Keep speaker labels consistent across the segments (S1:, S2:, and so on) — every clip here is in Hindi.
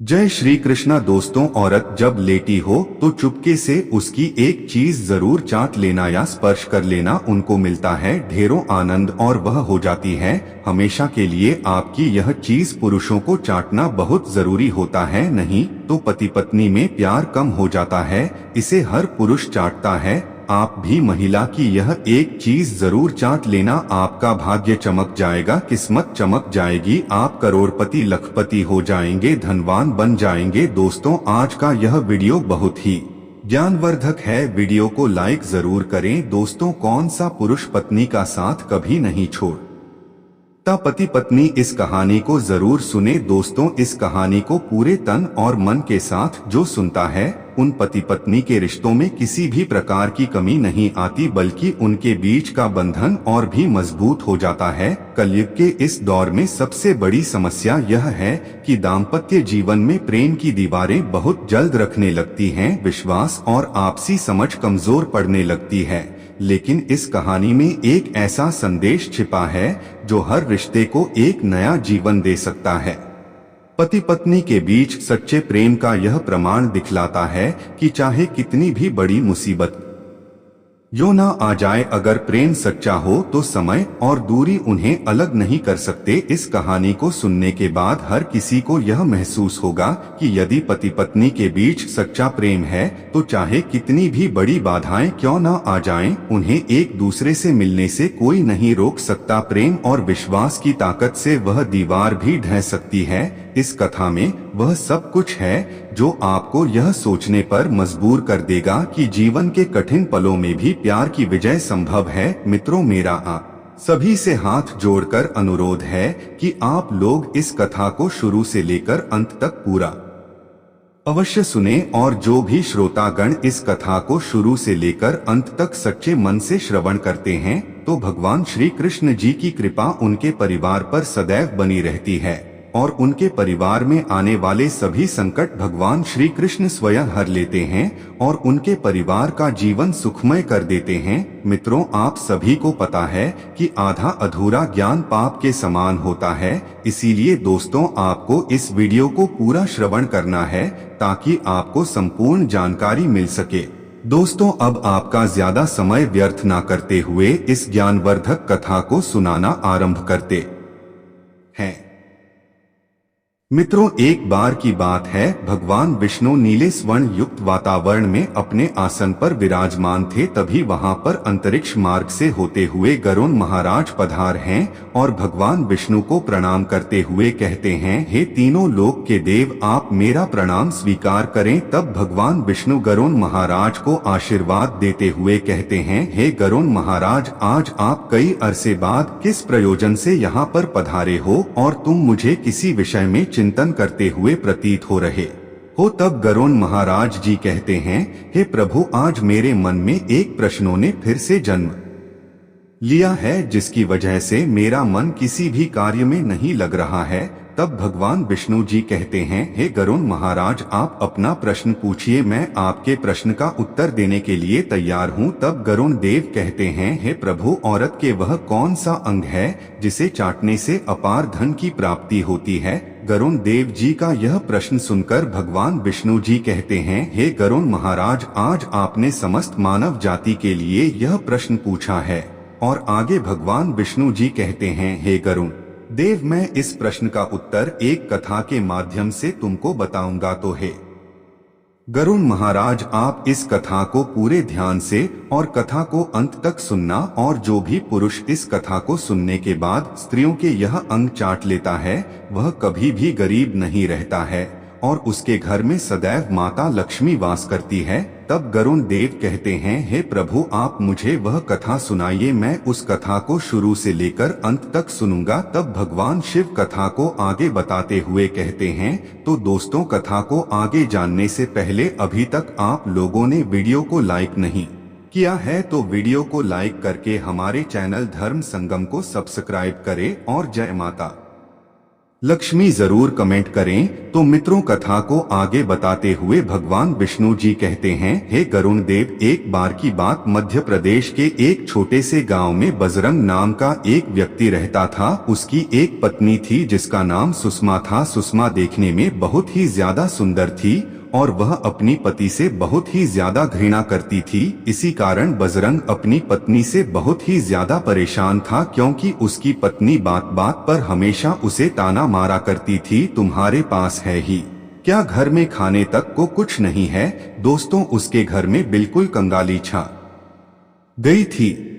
S1: जय श्री कृष्णा। दोस्तों, औरत जब लेटी हो तो चुपके से उसकी एक चीज जरूर चाट लेना या स्पर्श कर लेना, उनको मिलता है ढेरों आनंद और वह हो जाती है हमेशा के लिए आपकी। यह चीज पुरुषों को चाटना बहुत जरूरी होता है, नहीं तो पति पत्नी में प्यार कम हो जाता है। इसे हर पुरुष चाटता है, आप भी महिला की यह एक चीज जरूर चाट लेना। आपका भाग्य चमक जाएगा, किस्मत चमक जाएगी, आप करोड़पति लखपति हो जाएंगे, धनवान बन जाएंगे। दोस्तों, आज का यह वीडियो बहुत ही ज्ञानवर्धक है, वीडियो को लाइक जरूर करें। दोस्तों, कौन सा पुरुष पत्नी का साथ कभी नहीं छोड़ता? पति पत्नी इस कहानी को जरूर सुने। दोस्तों, इस कहानी को पूरे तन और मन के साथ जो सुनता है, उन पति पत्नी के रिश्तों में किसी भी प्रकार की कमी नहीं आती, बल्कि उनके बीच का बंधन और भी मजबूत हो जाता है। कलयुग के इस दौर में सबसे बड़ी समस्या यह है कि दाम्पत्य जीवन में प्रेम की दीवारें बहुत जल्द रखने लगती हैं, विश्वास और आपसी समझ कमजोर पड़ने लगती है। लेकिन इस कहानी में एक ऐसा संदेश छिपा है जो हर रिश्ते को एक नया जीवन दे सकता है। पति पत्नी के बीच सच्चे प्रेम का यह प्रमाण दिखलाता है कि चाहे कितनी भी बड़ी मुसीबत जो ना आ जाए, अगर प्रेम सच्चा हो तो समय और दूरी उन्हें अलग नहीं कर सकते। इस कहानी को सुनने के बाद हर किसी को यह महसूस होगा कि यदि पति पत्नी के बीच सच्चा प्रेम है तो चाहे कितनी भी बड़ी बाधाएं क्यों ना आ जाएं, उन्हें एक दूसरे से मिलने से कोई नहीं रोक सकता। प्रेम और विश्वास की ताकत से वह दीवार भी ढह सकती है। इस कथा में वह सब कुछ है जो आपको यह सोचने पर मजबूर कर देगा कि जीवन के कठिन पलों में भी प्यार की विजय संभव है। मित्रों, मेरा आप सभी से हाथ जोड़कर अनुरोध है कि आप लोग इस कथा को शुरू से लेकर अंत तक पूरा अवश्य सुने, और जो भी श्रोतागण इस कथा को शुरू से लेकर अंत तक सच्चे मन से श्रवण करते हैं तो भगवान श्री कृष्ण जी की कृपा उनके परिवार पर सदैव बनी रहती है और उनके परिवार में आने वाले सभी संकट भगवान श्री कृष्ण स्वयं हर लेते हैं और उनके परिवार का जीवन सुखमय कर देते हैं। मित्रों, आप सभी को पता है कि आधा अधूरा ज्ञान पाप के समान होता है, इसीलिए दोस्तों आपको इस वीडियो को पूरा श्रवण करना है ताकि आपको संपूर्ण जानकारी मिल सके। दोस्तों, अब आपका ज्यादा समय व्यर्थ ना करते हुए इस ज्ञानवर्धक कथा को सुनाना आरंभ करते हैं। मित्रों, एक बार की बात है, भगवान विष्णु नीले स्वर्ण युक्त वातावरण में अपने आसन पर विराजमान थे। तभी वहां पर अंतरिक्ष मार्ग से होते हुए गरुड़ महाराज पधार हैं और भगवान विष्णु को प्रणाम करते हुए कहते हैं, हे तीनों लोक के देव, आप मेरा प्रणाम स्वीकार करें। तब भगवान विष्णु गरुड़ महाराज को आशीर्वाद देते हुए कहते हैं, हे गरुड़ महाराज, आज आप कई अरसे बाद किस प्रयोजन से यहाँ पर पधारे हो और तुम मुझे किसी विषय में चिंतन करते हुए प्रतीत हो रहे हो। तब गरुड़ महाराज जी कहते हैं, हे प्रभु, आज मेरे मन में एक प्रश्नों ने फिर से जन्म लिया है जिसकी वजह से मेरा मन किसी भी कार्य में नहीं लग रहा है। तब भगवान विष्णु जी कहते हैं, हे गरुड़ महाराज, आप अपना प्रश्न पूछिए, मैं आपके प्रश्न का उत्तर देने के लिए तैयार हूँ। तब गरुड़ देव कहते हैं, हे प्रभु, औरत के वह कौन सा अंग है जिसे चाटने से अपार धन की प्राप्ति होती है? गरुड़ देव जी का यह प्रश्न सुनकर भगवान विष्णु जी कहते हैं, हे गरुड़ महाराज, आज आपने समस्त मानव जाति के लिए यह प्रश्न पूछा है। और आगे भगवान विष्णु जी कहते हैं, हे गरुड़ देव, मैं इस प्रश्न का उत्तर एक कथा के माध्यम से तुमको बताऊंगा तो है। गरुड़ महाराज, आप इस कथा को पूरे ध्यान से और कथा को अंत तक सुनना, और जो भी पुरुष इस कथा को सुनने के बाद स्त्रियों के यह अंग चाट लेता है वह कभी भी गरीब नहीं रहता है और उसके घर में सदैव माता लक्ष्मी वास करती है। तब गरुड़ देव कहते हैं, हे प्रभु, आप मुझे वह कथा सुनाइए, मैं उस कथा को शुरू से लेकर अंत तक सुनूंगा। तब भगवान शिव कथा को आगे बताते हुए कहते हैं, तो दोस्तों, कथा को आगे जानने से पहले अभी तक आप लोगों ने वीडियो को लाइक नहीं किया है तो वीडियो को लाइक करके हमारे चैनल धर्म संगम को सब्सक्राइब करें और जय माता लक्ष्मी जरूर कमेंट करें। तो मित्रों, कथा को आगे बताते हुए भगवान विष्णु जी कहते हैं, हे गरुण देव, एक बार की बात, मध्य प्रदेश के एक छोटे से गांव में बजरंग नाम का एक व्यक्ति रहता था। उसकी एक पत्नी थी जिसका नाम सुषमा था। सुषमा देखने में बहुत ही ज्यादा सुंदर थी और वह अपनी पति से बहुत ही ज्यादा घृणा करती थी। इसी कारण बजरंग अपनी पत्नी से बहुत ही ज्यादा परेशान था, क्योंकि उसकी पत्नी बात बात पर हमेशा उसे ताना मारा करती थी, तुम्हारे पास है ही क्या, घर में खाने तक को कुछ नहीं है। दोस्तों, उसके घर में बिल्कुल कंगाली छा गई थी।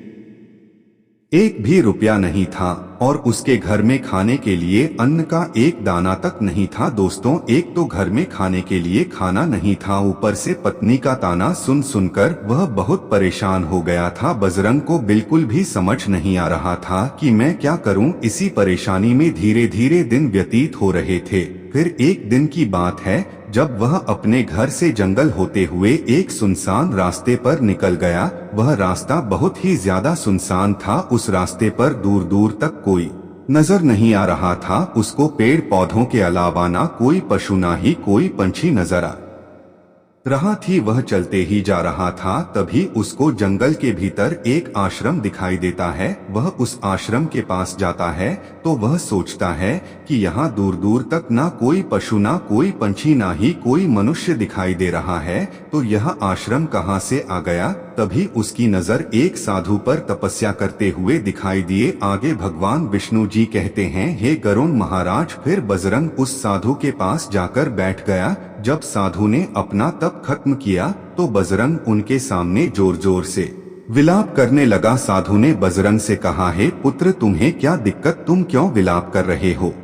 S1: एक भी रुपया नहीं था और उसके घर में खाने के लिए अन्न का एक दाना तक नहीं था। दोस्तों, एक तो घर में खाने के लिए खाना नहीं था, ऊपर से पत्नी का ताना सुन सुनकर वह बहुत परेशान हो गया था। बजरंग को बिल्कुल भी समझ नहीं आ रहा था कि मैं क्या करूं। इसी परेशानी में धीरे धीरे दिन व्यतीत हो रहे थे। फिर एक दिन की बात है, जब वह अपने घर से जंगल होते हुए एक सुनसान रास्ते पर निकल गया। वह रास्ता बहुत ही ज्यादा सुनसान था। उस रास्ते पर दूर दूर तक कोई नजर नहीं आ रहा था। उसको पेड़ पौधों के अलावा ना कोई पशु ना ही कोई पंछी नजर आ रहा थी। वह चलते ही जा रहा था, तभी उसको जंगल के भीतर एक आश्रम दिखाई देता है। वह उस आश्रम के पास जाता है तो वह सोचता है कि यहाँ दूर दूर तक ना कोई पशु ना कोई पंछी ना ही कोई मनुष्य दिखाई दे रहा है, तो यह आश्रम कहाँ से आ गया। तभी उसकी नजर एक साधु पर तपस्या करते हुए दिखाई दिए। आगे भगवान विष्णु जी कहते हैं, हे गरुण महाराज। फिर बजरंग उस साधु के पास जाकर बैठ गया। जब साधु ने अपना तप खत्म किया तो बजरंग उनके सामने जोर जोर से विलाप करने लगा। साधु ने बजरंग से कहा, हे पुत्र, तुम्हें क्या दिक्कत, तुम क्यों विलाप कर रहे हो,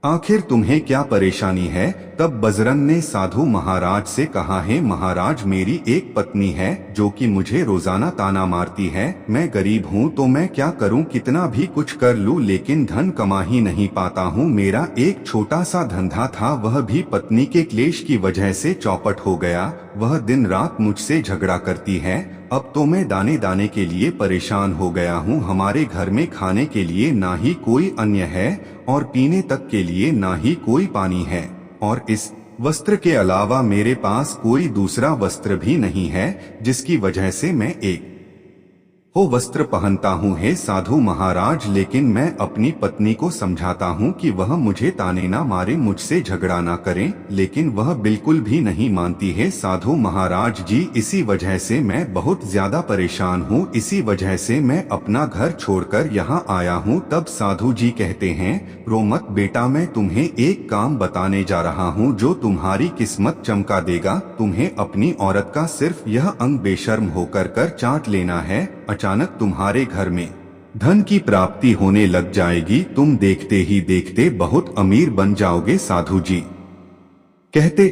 S1: आखिर तुम्हें क्या परेशानी है। तब बजरंग ने साधु महाराज से कहा, है महाराज, मेरी एक पत्नी है जो कि मुझे रोजाना ताना मारती है। मैं गरीब हूँ तो मैं क्या करूँ, कितना भी कुछ कर लूँ लेकिन धन कमा ही नहीं पाता हूँ। मेरा एक छोटा सा धंधा था, वह भी पत्नी के क्लेश की वजह से चौपट हो गया। वह दिन रात मुझसे झगड़ा करती है। अब तो मैं दाने दाने के लिए परेशान हो गया हूँ। हमारे घर में खाने के लिए ना ही कोई अन्न है और पीने तक के लिए ना ही कोई पानी है, और इस वस्त्र के अलावा मेरे पास कोई दूसरा वस्त्र भी नहीं है, जिसकी वजह से मैं एक वस्त्र पहनता हूँ। हे साधु महाराज, लेकिन मैं अपनी पत्नी को समझाता हूँ कि वह मुझे ताने ना मारे, मुझसे झगड़ा ना करें, लेकिन वह बिल्कुल भी नहीं मानती है। साधु महाराज जी, इसी वजह से मैं बहुत ज्यादा परेशान हूँ, इसी वजह से मैं अपना घर छोड़कर यहाँ आया हूँ। तब साधु जी कहते हैं, रो मत बेटा, मैं तुम्हें एक काम बताने जा रहा हूँ जो तुम्हारी किस्मत चमका देगा। तुम्हें अपनी औरत का सिर्फ यह अंग बेशर्म होकर कर चाट लेना है। अचानक तुम्हारे घर में धन की प्राप्ति होने लग जाएगी, तुम देखते ही देखते बहुत अमीर बन जाओगे। साधु जी कहते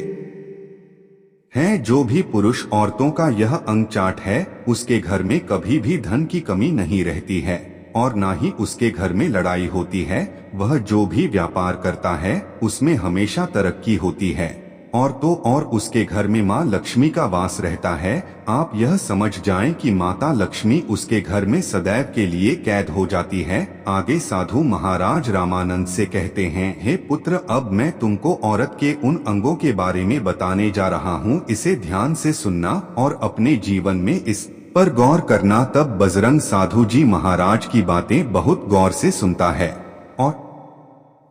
S1: हैं, जो भी पुरुष औरतों का यह अंग चाट है, उसके घर में कभी भी धन की कमी नहीं रहती है और ना ही उसके घर में लड़ाई होती है। वह जो भी व्यापार करता है उसमें हमेशा तरक्की होती है, और तो और उसके घर में माँ लक्ष्मी का वास रहता है। आप यह समझ जाएं कि माता लक्ष्मी उसके घर में सदैव के लिए कैद हो जाती है। आगे साधु महाराज रामानंद से कहते हैं, हे पुत्र, अब मैं तुमको औरत के उन अंगों के बारे में बताने जा रहा हूँ, इसे ध्यान से सुनना और अपने जीवन में इस पर गौर करना। तब बजरंग साधु जी महाराज की बातें बहुत गौर से सुनता है और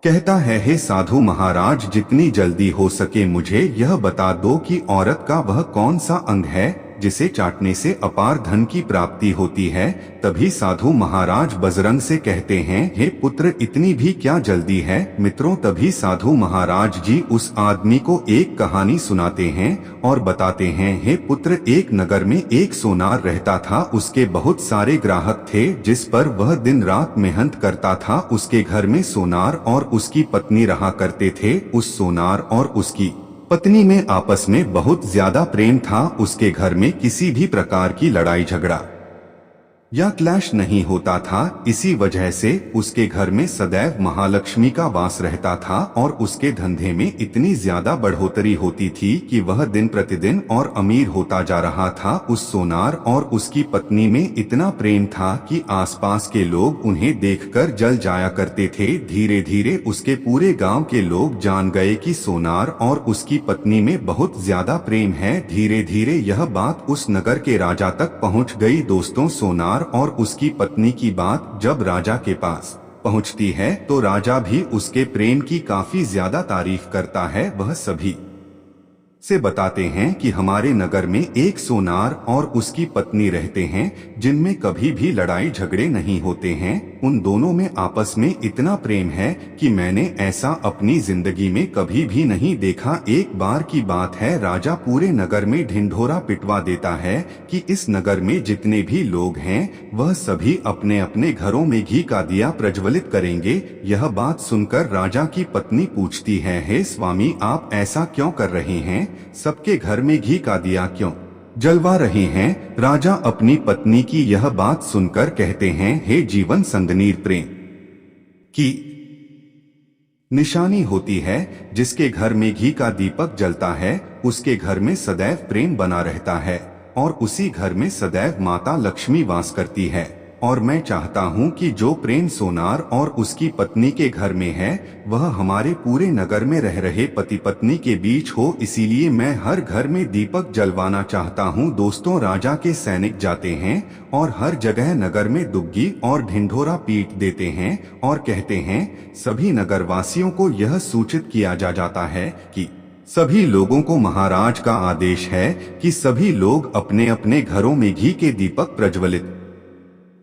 S1: कहता है, हे साधु महाराज, जितनी जल्दी हो सके मुझे यह बता दो कि औरत का वह कौन सा अंग है जिसे चाटने से अपार धन की प्राप्ति होती है। तभी साधु महाराज बजरंग से कहते हैं, हे पुत्र, इतनी भी क्या जल्दी है। मित्रों, तभी साधु महाराज जी उस आदमी को एक कहानी सुनाते हैं और बताते हैं, हे पुत्र, एक नगर में एक सोनार रहता था। उसके बहुत सारे ग्राहक थे जिस पर वह दिन रात मेहनत करता था। उसके घर में सोनार और उसकी पत्नी रहा करते थे। उस सोनार और उसकी पत्नी में आपस में बहुत ज्यादा प्रेम था। उसके घर में किसी भी प्रकार की लड़ाई झगड़ा या क्लैश नहीं होता था। इसी वजह से उसके घर में सदैव महालक्ष्मी का वास रहता था और उसके धंधे में इतनी ज्यादा बढ़ोतरी होती थी कि वह दिन प्रतिदिन और अमीर होता जा रहा था। उस सोनार और उसकी पत्नी में इतना प्रेम था कि आसपास के लोग उन्हें देखकर जल जाया करते थे। धीरे धीरे उसके पूरे गांव के लोग जान गए कि सोनार और उसकी पत्नी में बहुत ज्यादा प्रेम है। धीरे धीरे यह बात उस नगर के राजा तक पहुंच गई। दोस्तों, सोनार और उसकी पत्नी की बात जब राजा के पास पहुंचती है तो राजा भी उसके प्रेम की काफी ज्यादा तारीफ करता है। वह सभी से बताते हैं कि हमारे नगर में एक सोनार और उसकी पत्नी रहते हैं जिनमें कभी भी लड़ाई झगड़े नहीं होते हैं। उन दोनों में आपस में इतना प्रेम है कि मैंने ऐसा अपनी जिंदगी में कभी भी नहीं देखा। एक बार की बात है, राजा पूरे नगर में ढिंढोरा पिटवा देता है कि इस नगर में जितने भी लोग हैं वह सभी अपने अपने घरों में घी का दिया प्रज्वलित करेंगे। यह बात सुनकर राजा की पत्नी पूछती है, हे स्वामी, आप ऐसा क्यों कर रहे हैं? सबके घर में घी का दिया क्यों जलवा रहे हैं? राजा अपनी पत्नी की यह बात सुनकर कहते हैं, हे जीवन संगनी, प्रेम की निशानी होती है। जिसके घर में घी का दीपक जलता है उसके घर में सदैव प्रेम बना रहता है और उसी घर में सदैव माता लक्ष्मी वास करती है। और मैं चाहता हूँ कि जो प्रेम सोनार और उसकी पत्नी के घर में है वह हमारे पूरे नगर में रह रहे पति पत्नी के बीच हो। इसीलिए मैं हर घर में दीपक जलवाना चाहता हूँ। दोस्तों, राजा के सैनिक जाते हैं और हर जगह नगर में दुग्गी और ढिंढोरा पीट देते हैं और कहते हैं, सभी नगरवासियों को यह सूचित किया जाता है कि सभी लोगों को महाराज का आदेश है कि सभी लोग अपने अपने घरों में घी के दीपक प्रज्वलित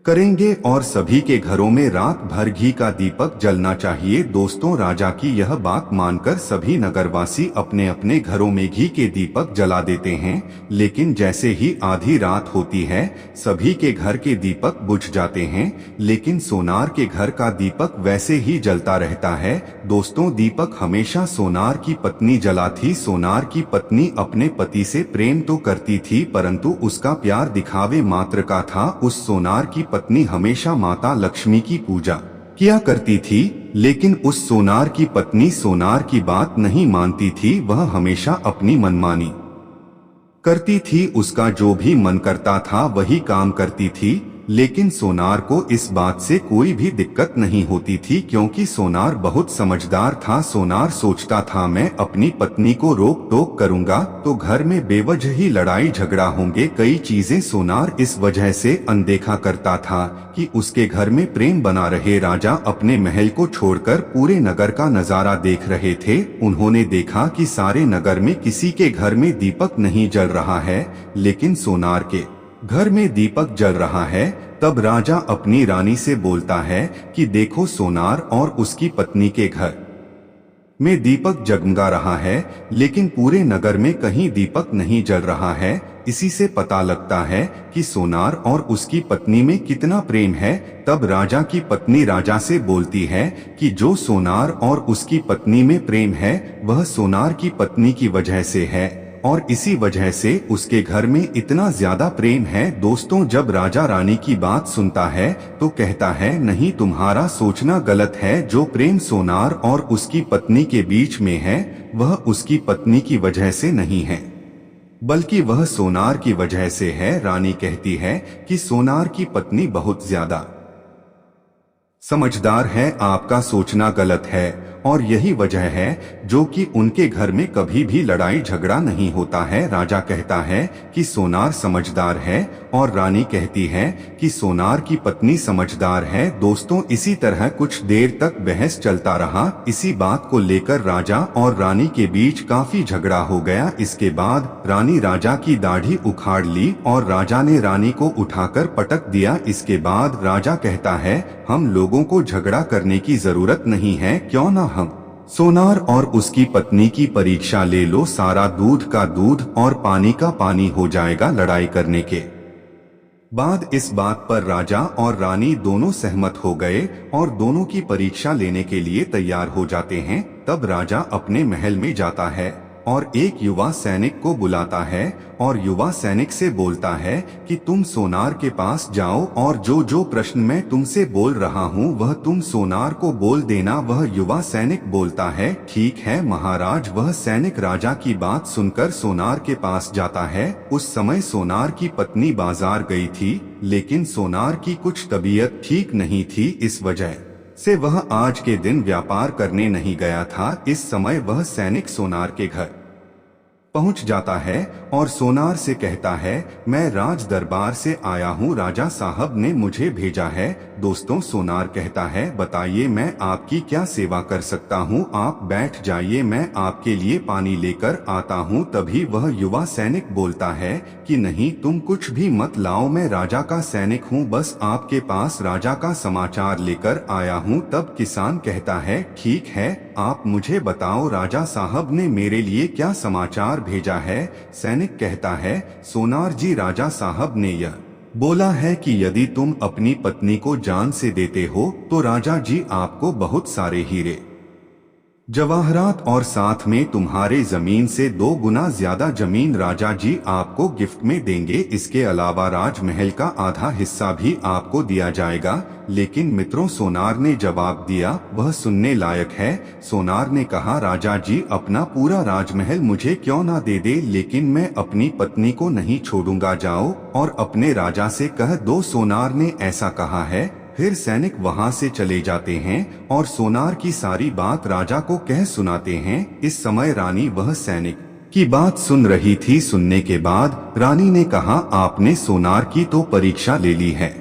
S1: करेंगे और सभी के घरों में रात भर घी का दीपक जलना चाहिए। दोस्तों, राजा की यह बात मानकर सभी नगरवासी अपने अपने घरों में घी के दीपक जला देते हैं। लेकिन जैसे ही आधी रात होती है सभी के घर के दीपक बुझ जाते हैं, लेकिन सोनार के घर का दीपक वैसे ही जलता रहता है। दोस्तों, दीपक हमेशा सोनार की पत्नी जला थी। सोनार की पत्नी अपने पति से प्रेम तो करती थी परंतु उसका प्यार दिखावे मात्र का था। उस सोनार की पत्नी हमेशा माता लक्ष्मी की पूजा किया करती थी, लेकिन उस सोनार की पत्नी सोनार की बात नहीं मानती थी। वह हमेशा अपनी मनमानी करती थी, उसका जो भी मन करता था वही काम करती थी। लेकिन सोनार को इस बात से कोई भी दिक्कत नहीं होती थी क्योंकि सोनार बहुत समझदार था। सोनार सोचता था, मैं अपनी पत्नी को रोक टोक करूंगा तो घर में बेवजह ही लड़ाई झगड़ा होंगे। कई चीजें सोनार इस वजह से अनदेखा करता था कि उसके घर में प्रेम बना रहे। राजा अपने महल को छोड़कर पूरे नगर का नजारा देख रहे थे। उन्होंने देखा कि सारे नगर में किसी के घर में दीपक नहीं जल रहा है, लेकिन सोनार के घर में दीपक जल रहा है। तब राजा अपनी रानी से बोलता है कि देखो, सोनार और उसकी पत्नी के घर में दीपक जगमगा रहा है लेकिन पूरे नगर में कहीं दीपक नहीं जल रहा है। इसी से पता लगता है कि सोनार और उसकी पत्नी में कितना प्रेम है। तब राजा की पत्नी राजा से बोलती है कि जो सोनार और उसकी पत्नी में प्रेम है वह सोनार की पत्नी की वजह से है और इसी वजह से उसके घर में इतना ज्यादा प्रेम है। दोस्तों, जब राजा रानी की बात सुनता है तो कहता है, नहीं, तुम्हारा सोचना गलत है। जो प्रेम सोनार और उसकी पत्नी के बीच में है वह उसकी पत्नी की वजह से नहीं है बल्कि वह सोनार की वजह से है। रानी कहती है कि सोनार की पत्नी बहुत ज्यादा समझदार है, आपका सोचना गलत है और यही वजह है जो कि उनके घर में कभी भी लड़ाई झगड़ा नहीं होता है। राजा कहता है कि सोनार समझदार है और रानी कहती है कि सोनार की पत्नी समझदार है। दोस्तों, इसी तरह कुछ देर तक बहस चलता रहा। इसी बात को लेकर राजा और रानी के बीच काफी झगड़ा हो गया। इसके बाद रानी राजा की दाढ़ी उखाड़ ली और राजा ने रानी को उठाकर पटक दिया। इसके बाद राजा कहता है, हम लोगों को झगड़ा करने की जरूरत नहीं है, क्यों ना हम सोनार और उसकी पत्नी की परीक्षा ले लो। सारा दूध का दूध और पानी का पानी हो जाएगा। लड़ाई करने के बाद इस बात पर राजा और रानी दोनों सहमत हो गए और दोनों की परीक्षा लेने के लिए तैयार हो जाते हैं। तब राजा अपने महल में जाता है और एक युवा सैनिक को बुलाता है और युवा सैनिक से बोलता है कि तुम सोनार के पास जाओ और जो जो प्रश्न मैं तुमसे बोल रहा हूँ वह तुम सोनार को बोल देना। वह युवा सैनिक बोलता है ठीक है महाराज। वह सैनिक राजा की बात सुनकर सोनार के पास जाता है। उस समय सोनार की पत्नी बाजार गई थी, लेकिन सोनार की कुछ तबीयत ठीक नहीं थी, इस वजह से वह आज के दिन व्यापार करने नहीं गया था। इस समय वह सैनिक सोनार के घर पहुंच जाता है और सोनार से कहता है मैं राज दरबार से आया हूं, राजा साहब ने मुझे भेजा है। दोस्तों, सोनार कहता है बताइए मैं आपकी क्या सेवा कर सकता हूं, आप बैठ जाइए, मैं आपके लिए पानी लेकर आता हूं। तभी वह युवा सैनिक बोलता है कि नहीं, तुम कुछ भी मत लाओ, मैं राजा का सैनिक हूं, बस आपके पास राजा का समाचार लेकर आया हूं। तब किसान कहता है ठीक है, आप मुझे बताओ राजा साहब ने मेरे लिए क्या समाचार भेजा है। सैनिक कहता है सोनार जी, राजा साहब ने यह बोला है कि यदि तुम अपनी पत्नी को जान से देते हो तो राजा जी आपको बहुत सारे हीरे जवाहरात और साथ में तुम्हारे जमीन से 2 गुना ज्यादा जमीन राजा जी आपको गिफ्ट में देंगे। इसके अलावा राजमहल का आधा हिस्सा भी आपको दिया जाएगा। लेकिन मित्रों, सोनार ने जवाब दिया वह सुनने लायक है। सोनार ने कहा राजा जी अपना पूरा राजमहल मुझे क्यों ना दे दे, लेकिन मैं अपनी पत्नी को नहीं छोड़ूंगा, जाओ और अपने राजा से कह दो। सोनार ने ऐसा कहा है। फिर सैनिक वहां से चले जाते हैं और सोनार की सारी बात राजा को कह सुनाते हैं। इस समय रानी वह सैनिक की बात सुन रही थी। सुनने के बाद रानी ने कहा आपने सोनार की तो परीक्षा ले ली है,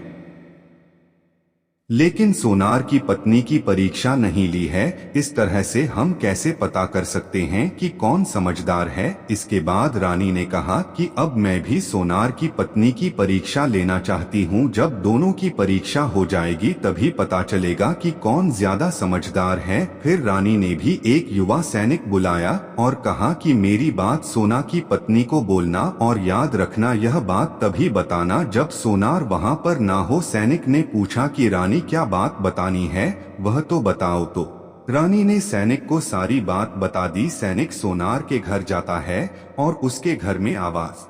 S1: लेकिन सोनार की पत्नी की परीक्षा नहीं ली है। इस तरह से हम कैसे पता कर सकते हैं कि कौन समझदार है। इसके बाद रानी ने कहा कि अब मैं भी सोनार की पत्नी की परीक्षा लेना चाहती हूँ। जब दोनों की परीक्षा हो जाएगी तभी पता चलेगा कि कौन ज्यादा समझदार है। फिर रानी ने भी एक युवा सैनिक बुलाया और कहा कि मेरी बात सोना की पत्नी को बोलना और याद रखना यह बात तभी बताना जब सोनार वहाँ पर ना हो। सैनिक ने पूछा कि रानी क्या बात बतानी है, वह तो बताओ। तो रानी ने सैनिक को सारी बात बता दी। सैनिक सोनार के घर जाता है और उसके घर में आवाज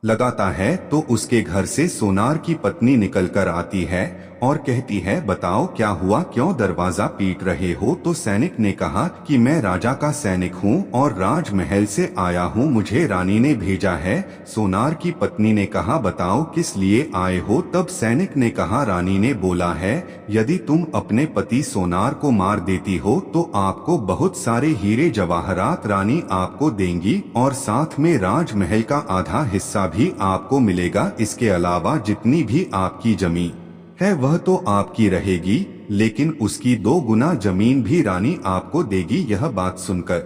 S1: लगाता है तो उसके घर से सोनार की पत्नी निकलकर आती है और कहती है बताओ क्या हुआ, क्यों दरवाजा पीट रहे हो। तो सैनिक ने कहा कि मैं राजा का सैनिक हूँ और राजमहल से आया हूँ, मुझे रानी ने भेजा है। सोनार की पत्नी ने कहा बताओ किस लिए आए हो। तब सैनिक ने कहा रानी ने बोला है यदि तुम अपने पति सोनार को मार देती हो तो आपको बहुत सारे हीरे जवाहरात रानी आपको देंगी और साथ में राजमहल का आधा हिस्सा भी आपको मिलेगा। इसके अलावा जितनी भी आपकी जमीन है वह तो आपकी रहेगी, लेकिन उसकी 2 गुना जमीन भी रानी आपको देगी। यह बात सुनकर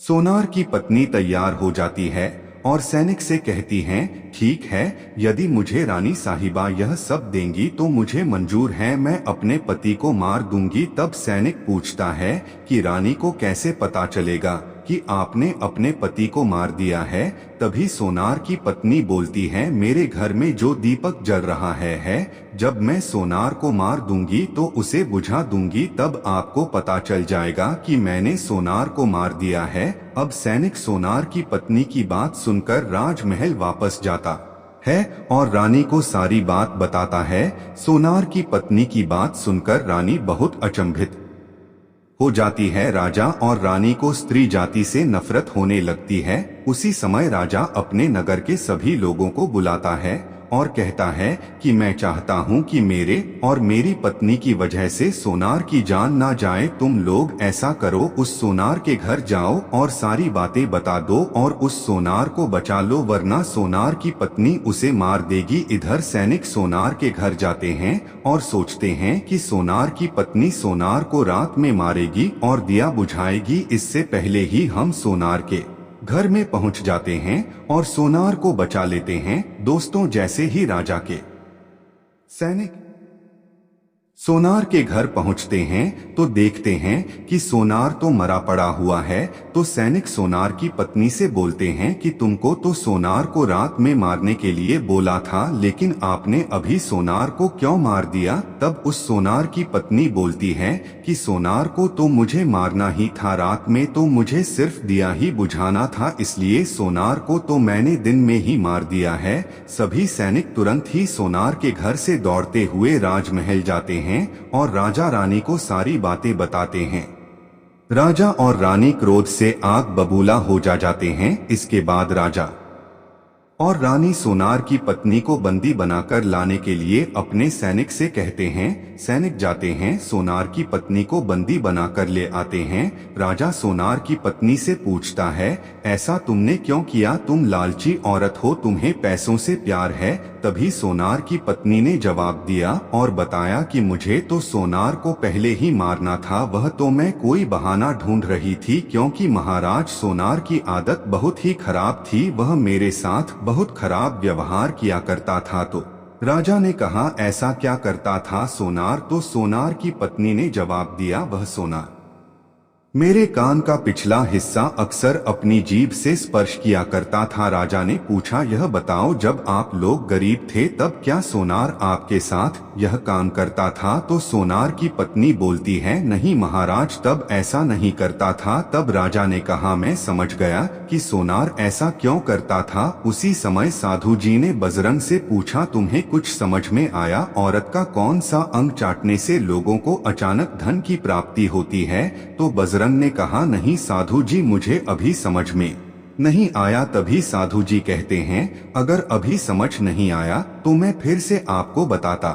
S1: सोनार की पत्नी तैयार हो जाती है और सैनिक से कहती हैं ठीक है, यदि मुझे रानी साहिबा यह सब देंगी तो मुझे मंजूर है, मैं अपने पति को मार दूंगी। तब सैनिक पूछता है कि रानी को कैसे पता चलेगा कि आपने अपने पति को मार दिया है। तभी सोनार की पत्नी बोलती है मेरे घर में जो दीपक जल रहा है जब मैं सोनार को मार दूंगी तो उसे बुझा दूंगी, तब आपको पता चल जाएगा कि मैंने सोनार को मार दिया है। अब सैनिक सोनार की पत्नी की बात सुनकर राजमहल वापस जाता है और रानी को सारी बात बताता है। सोनार की पत्नी की बात सुनकर रानी बहुत अचंभित हो जाती है। राजा और रानी को स्त्री जाति से नफरत होने लगती है। उसी समय राजा अपने नगर के सभी लोगों को बुलाता है और कहता है कि मैं चाहता हूं कि मेरे और मेरी पत्नी की वजह से सोनार की जान ना जाए। तुम लोग ऐसा करो, उस सोनार के घर जाओ और सारी बातें बता दो और उस सोनार को बचा लो, वरना सोनार की पत्नी उसे मार देगी। इधर सैनिक सोनार के घर जाते हैं और सोचते हैं कि सोनार की पत्नी सोनार को रात में मारेगी और दिया बुझाएगी। इससे पहले ही हम सोनार के घर में पहुंच जाते हैं और सोनार को बचा लेते हैं। दोस्तों, जैसे ही राजा के सैनिक सोनार के घर पहुंचते हैं तो देखते हैं कि सोनार तो मरा पड़ा हुआ है। तो सैनिक सोनार की पत्नी से बोलते हैं कि तुमको तो सोनार को रात में मारने के लिए बोला था, लेकिन आपने अभी सोनार को क्यों मार दिया। तब उस सोनार की पत्नी बोलती है कि सोनार को तो मुझे मारना ही था, रात में तो मुझे सिर्फ दिया ही बुझाना था, इसलिए सोनार को तो मैंने दिन में ही मार दिया है। सभी सैनिक तुरंत ही सोनार के घर से दौड़ते हुए राजमहल जाते हैं और राजा रानी को सारी बातें बताते हैं। राजा और रानी क्रोध से आग बबूला हो जाते हैं। इसके बाद राजा और रानी सोनार की पत्नी को बंदी बनाकर लाने के लिए अपने सैनिक से कहते हैं। सैनिक जाते हैं, सोनार की पत्नी को बंदी बनाकर ले आते हैं। राजा सोनार की पत्नी से पूछता है, ऐसा तुमने क्यों किया, तुम लालची औरत हो, तुम्हें पैसों से प्यार है। तभी सोनार की पत्नी ने जवाब दिया और बताया कि मुझे तो सोनार को पहले ही मारना था, वह तो मैं कोई बहाना ढूंढ रही थी, क्योंकि महाराज सोनार की आदत बहुत ही खराब थी, वह मेरे साथ बहुत खराब व्यवहार किया करता था। तो राजा ने कहा, ऐसा क्या करता था सोनार। तो सोनार की पत्नी ने जवाब दिया, वह सोनार मेरे कान का पिछला हिस्सा अक्सर अपनी जीभ से स्पर्श किया करता था। राजा ने पूछा, यह बताओ, जब आप लोग गरीब थे तब क्या सोनार आपके साथ यह काम करता था। तो सोनार की पत्नी बोलती है, नहीं महाराज, तब ऐसा नहीं करता था। तब राजा ने कहा, मैं समझ गया कि सोनार ऐसा क्यों करता था। उसी समय साधु जी ने बजरंग से पूछा, तुम्हें कुछ समझ में आया, औरत का कौन सा अंग चाटने से लोगों को अचानक धन की प्राप्ति होती है। तो बजरंग ने कहा, नहीं साधु जी, मुझे अभी समझ में नहीं आया। तभी साधु जी कहते हैं, अगर अभी समझ नहीं आया तो मैं फिर से आपको बताता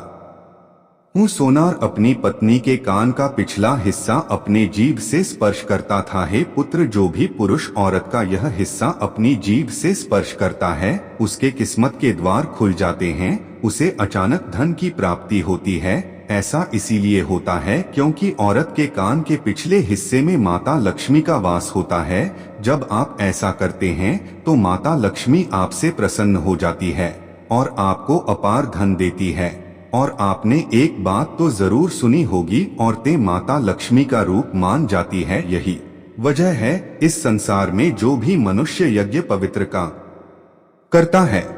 S1: हूँ। सोनार अपनी पत्नी के कान का पिछला हिस्सा अपने जीभ से स्पर्श करता था। हे पुत्र, जो भी पुरुष औरत का यह हिस्सा अपनी जीभ से स्पर्श करता है, उसके किस्मत के द्वार खुल जाते हैं, उसे अचानक धन की प्राप्ति होती है। ऐसा इसीलिए होता है क्योंकि औरत के कान के पिछले हिस्से में माता लक्ष्मी का वास होता है। जब आप ऐसा करते हैं तो माता लक्ष्मी आपसे प्रसन्न हो जाती है और आपको अपार धन देती है। और आपने एक बात तो जरूर सुनी होगी, औरतें माता लक्ष्मी का रूप मान जाती है। यही वजह है इस संसार में जो भी मनुष्य यज्ञ पवित्र का करता है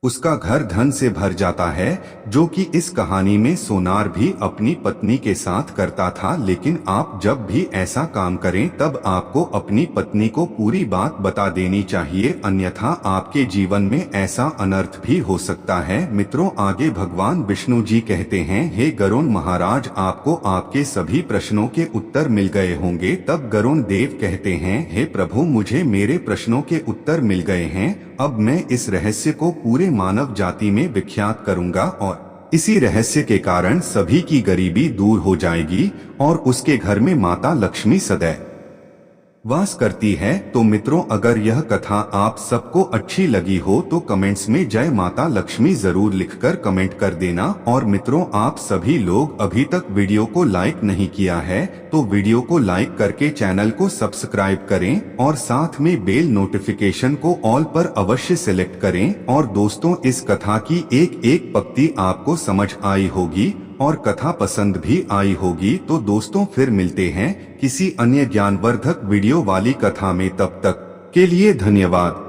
S1: उसका घर धन से भर जाता है, जो कि इस कहानी में सोनार भी अपनी पत्नी के साथ करता था। लेकिन आप जब भी ऐसा काम करें तब आपको अपनी पत्नी को पूरी बात बता देनी चाहिए, अन्यथा आपके जीवन में ऐसा अनर्थ भी हो सकता है। मित्रों, आगे भगवान विष्णु जी कहते हैं, हे गरुण महाराज, आपको आपके सभी प्रश्नों के उत्तर मिल गए होंगे। तब गरुण देव कहते हैं, हे प्रभु, मुझे मेरे प्रश्नों के उत्तर मिल गए हैं। अब मैं इस रहस्य को पूरे मानव जाति में विख्यात करूंगा और इसी रहस्य के कारण सभी की गरीबी दूर हो जाएगी और उसके घर में माता लक्ष्मी सदैव वास करती है। तो मित्रों, अगर यह कथा आप सबको अच्छी लगी हो तो कमेंट्स में जय माता लक्ष्मी जरूर लिखकर कमेंट कर देना। और मित्रों, आप सभी लोग अभी तक वीडियो को लाइक नहीं किया है तो वीडियो को लाइक करके चैनल को सब्सक्राइब करें और साथ में बेल नोटिफिकेशन को ऑल पर अवश्य सिलेक्ट करें। और दोस्तों, इस कथा की एक एक पंक्ति आपको समझ आई होगी और कथा पसंद भी आई होगी। तो दोस्तों, फिर मिलते हैं किसी अन्य ज्ञानवर्धक वीडियो वाली कथा में। तब तक के लिए धन्यवाद।